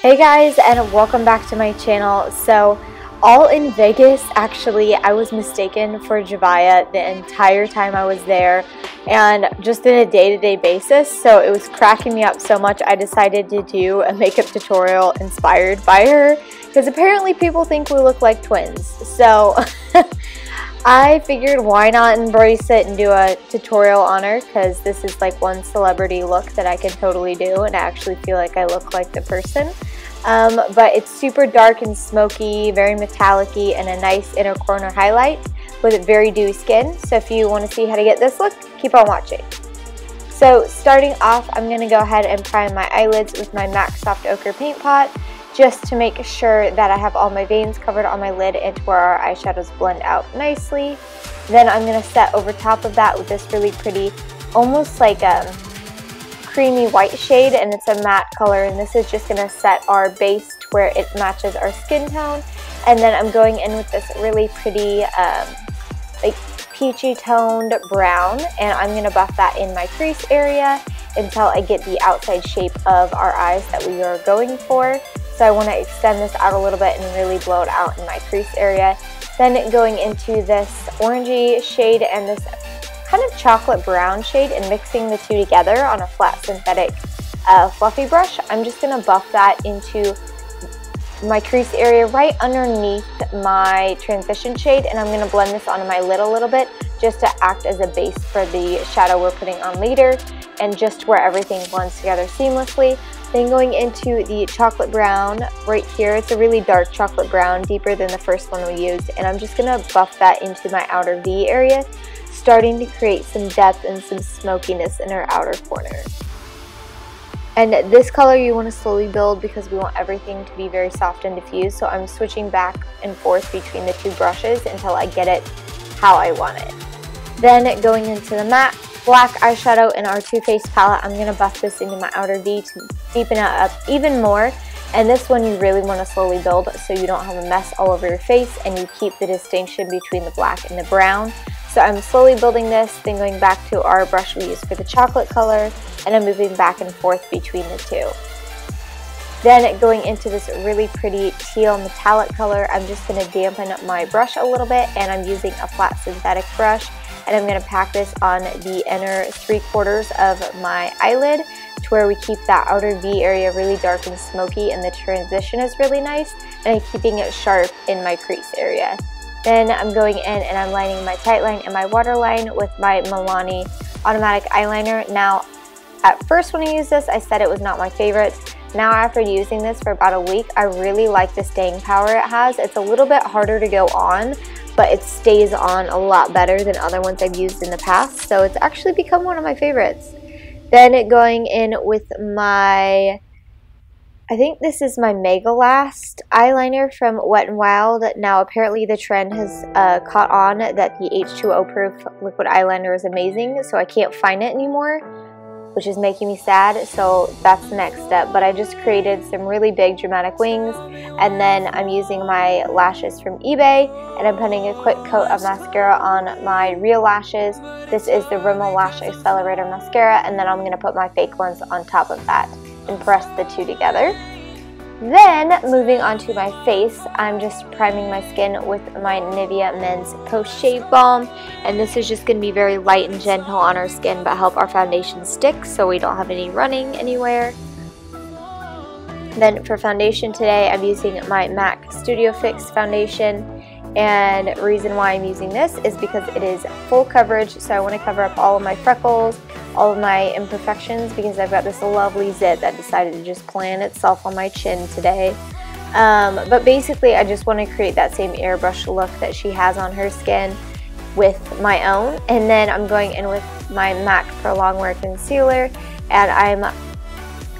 Hey guys, and welcome back to my channel. So all in Vegas, actually, I was mistaken for Zhavia the entire time I was there, and just in a day-to-day basis, so it was cracking me up so much I decided to do a makeup tutorial inspired by her, because apparently people think we look like twins. So I figured why not embrace it and do a tutorial on her, because this is like one celebrity look that I can totally do and I actually feel like I look like the person. But it's super dark and smoky, very metallic-y, and a nice inner corner highlight with very dewy skin. So if you want to see how to get this look, keep on watching. So starting off, I'm going to go ahead and prime my eyelids with my MAC Soft Ochre Paint Pot, just to make sure that I have all my veins covered on my lid and to where our eyeshadows blend out nicely. Then I'm going to set over top of that with this really pretty, almost like a creamy white shade, and it's a matte color, and this is just going to set our base to where it matches our skin tone. And then I'm going in with this really pretty like peachy toned brown, and I'm going to buff that in my crease area until I get the outside shape of our eyes that we are going for. So I want to extend this out a little bit and really blow it out in my crease area. Then going into this orangey shade and this kind of chocolate brown shade and mixing the two together on a flat synthetic fluffy brush, I'm just going to buff that into my crease area right underneath my transition shade, and I'm going to blend this onto my lid a little bit just to act as a base for the shadow we're putting on later, and just where everything blends together seamlessly. Then going into the chocolate brown right here, it's a really dark chocolate brown, deeper than the first one we used, and I'm just going to buff that into my outer V area, starting to create some depth and some smokiness in our outer corner. And this color you want to slowly build because we want everything to be very soft and diffused, so I'm switching back and forth between the two brushes until I get it how I want it. Then going into the matte black eyeshadow in our Too Faced palette, I'm going to buff this into my outer V to deepen it up even more. And this one you really want to slowly build so you don't have a mess all over your face and you keep the distinction between the black and the brown. So I'm slowly building this, then going back to our brush we used for the chocolate color, and I'm moving back and forth between the two. Then going into this really pretty teal metallic color, I'm just going to dampen up my brush a little bit, and I'm using a flat synthetic brush, and I'm going to pack this on the inner 3/4 of my eyelid to where we keep that outer V area really dark and smoky, and the transition is really nice, and I'm keeping it sharp in my crease area. Then I'm going in and I'm lining my tight line and my waterline with my Milani automatic eyeliner. Now, at first when I used this, I said it was not my favorite. Now after using this for about a week, I really like the staying power it has. It's a little bit harder to go on, but it stays on a lot better than other ones I've used in the past. So it's actually become one of my favorites. Then going in with my, I think this is my Mega Last eyeliner from Wet n Wild. Now apparently the trend has caught on that the H2O proof liquid eyeliner is amazing, so I can't find it anymore, which is making me sad, so that's the next step. But I just created some really big dramatic wings, and then I'm using my lashes from eBay, and I'm putting a quick coat of mascara on my real lashes. This is the Rimmel Lash Accelerator mascara, and then I'm going to put my fake ones on top of that and press the two together. Then moving on to my face, I'm just priming my skin with my Nivea Men's Post Shave Balm, and this is just going to be very light and gentle on our skin but help our foundation stick so we don't have any running anywhere. Then for foundation today, I'm using my MAC Studio Fix foundation, and the reason why I'm using this is because it is full coverage, so I want to cover up all of my freckles, all of my imperfections, because I've got this lovely zit that decided to just plant itself on my chin today. But basically I just want to create that same airbrush look that she has on her skin with my own. And then I'm going in with my MAC Pro Longwear concealer, and I'm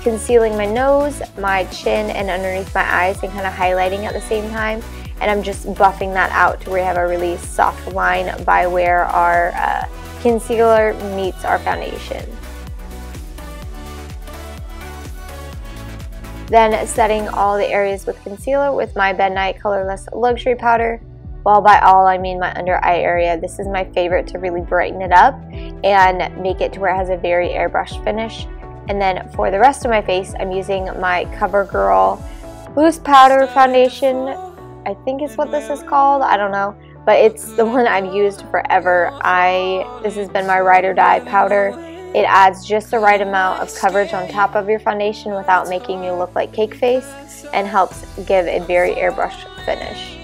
concealing my nose, my chin, and underneath my eyes, and kind of highlighting at the same time. And I'm just buffing that out to where we have a really soft line by where our concealer meets our foundation. Then setting all the areas with concealer with my Night Colorless Luxury Powder. Well, by all I mean my under eye area. This is my favorite to really brighten it up and make it to where it has a very airbrush finish. And then for the rest of my face, I'm using my Covergirl loose powder foundation, I think is what this is called, I don't know, but it's the one I've used forever. This has been my ride or die powder. It adds just the right amount of coverage on top of your foundation without making you look like cake face, and helps give a very airbrush finish.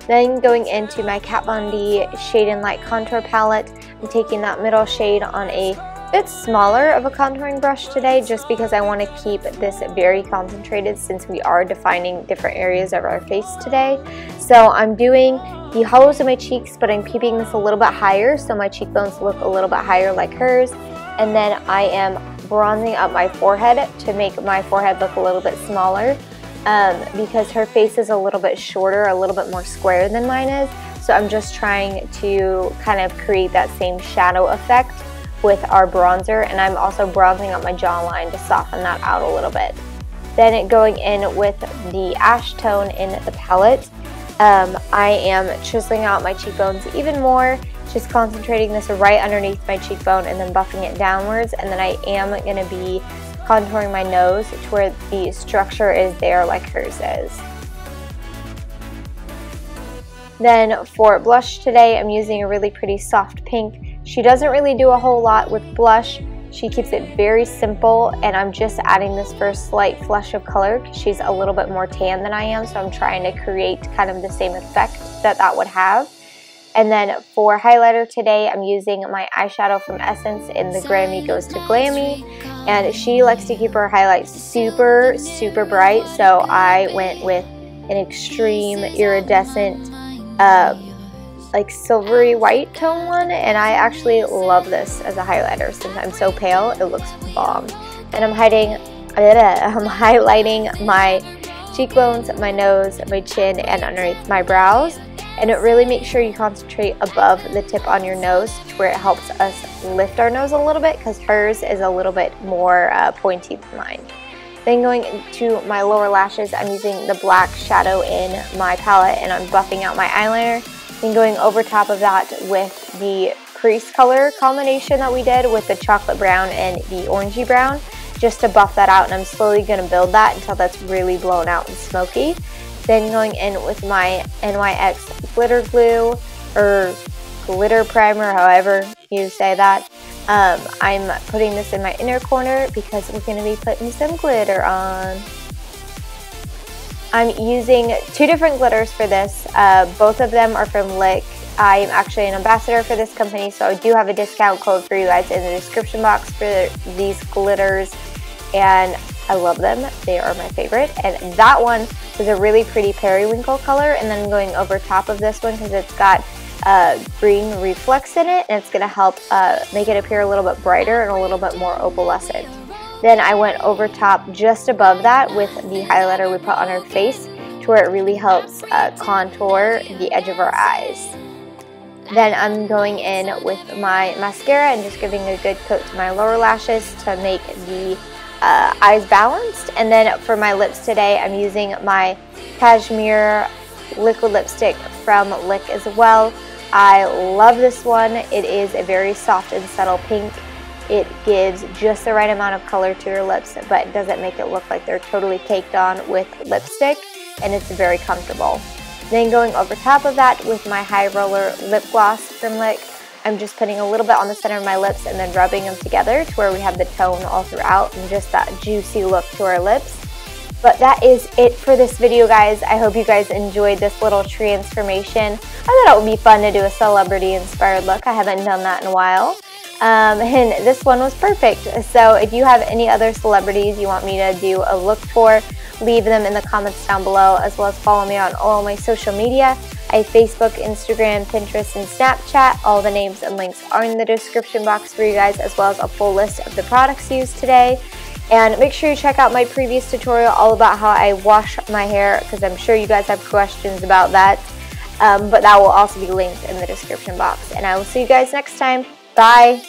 Then going into my Kat Von D Shade and Light contour palette, I'm taking that middle shade on a bit smaller of a contouring brush today, just because I want to keep this very concentrated since we are defining different areas of our face today. So I'm doing the hollows of my cheeks, but I'm keeping this a little bit higher so my cheekbones look a little bit higher like hers. And then I am bronzing up my forehead to make my forehead look a little bit smaller, because her face is a little bit shorter, a little bit more square than mine is. So I'm just trying to kind of create that same shadow effect with our bronzer, and I'm also bronzing up my jawline to soften that out a little bit. Then going in with the ash tone in the palette, I am chiseling out my cheekbones even more, just concentrating this right underneath my cheekbone and then buffing it downwards. And then I am going to be contouring my nose to where the structure is there like hers is. Then for blush today, I'm using a really pretty soft pink. She doesn't really do a whole lot with blush. She keeps it very simple, and I'm just adding this for a slight flush of color because she's a little bit more tan than I am, so I'm trying to create kind of the same effect that would have. And then for highlighter today, I'm using my eyeshadow from Essence in the Grammy Goes to Glammy, and she likes to keep her highlights super, super bright, so I went with an extreme iridescent, like silvery white tone one, and I actually love this as a highlighter since I'm so pale. It looks bomb. And I'm highlighting my cheekbones, my nose, my chin, and underneath my brows. And it really makes sure you concentrate above the tip on your nose, where it helps us lift our nose a little bit, because hers is a little bit more pointy than mine. Then going into my lower lashes, I'm using the black shadow in my palette, and I'm buffing out my eyeliner. Then going over top of that with the crease color combination that we did with the chocolate brown and the orangey brown, just to buff that out, and I'm slowly going to build that until that's really blown out and smoky. Then going in with my NYX glitter glue, or glitter primer, however you say that. I'm putting this in my inner corner because we're going to be putting some glitter on. I'm using two different glitters for this. Both of them are from Lique. I am actually an ambassador for this company, so I do have a discount code for you guys in the description box for these glitters, and I love them. They are my favorite. And that one is a really pretty periwinkle color, and then going over top of this one because it's got green reflex in it, and it's going to help make it appear a little bit brighter and a little bit more opalescent. Then I went over top just above that with the highlighter we put on our face to where it really helps contour the edge of our eyes. Then I'm going in with my mascara and just giving a good coat to my lower lashes to make the eyes balanced. And then for my lips today, I'm using my cashmere liquid lipstick from Lique as well. I love this one. It is a very soft and subtle pink. It gives just the right amount of color to your lips, but doesn't make it look like they're totally caked on with lipstick, and it's very comfortable. Then going over top of that with my high roller lip gloss from Lique, I'm just putting a little bit on the center of my lips and then rubbing them together to where we have the tone all throughout and just that juicy look to our lips. But that is it for this video, guys. I hope you guys enjoyed this little transformation. I thought it would be fun to do a celebrity inspired look. I haven't done that in a while. And this one was perfect. So if you have any other celebrities you want me to do a look for, leave them in the comments down below, as well as follow me on all my social media. I have Facebook, Instagram, Pinterest, and Snapchat. All the names and links are in the description box for you guys, as well as a full list of the products used today. And make sure you check out my previous tutorial all about how I wash my hair, because I'm sure you guys have questions about that. But that will also be linked in the description box. And I will see you guys next time. Bye!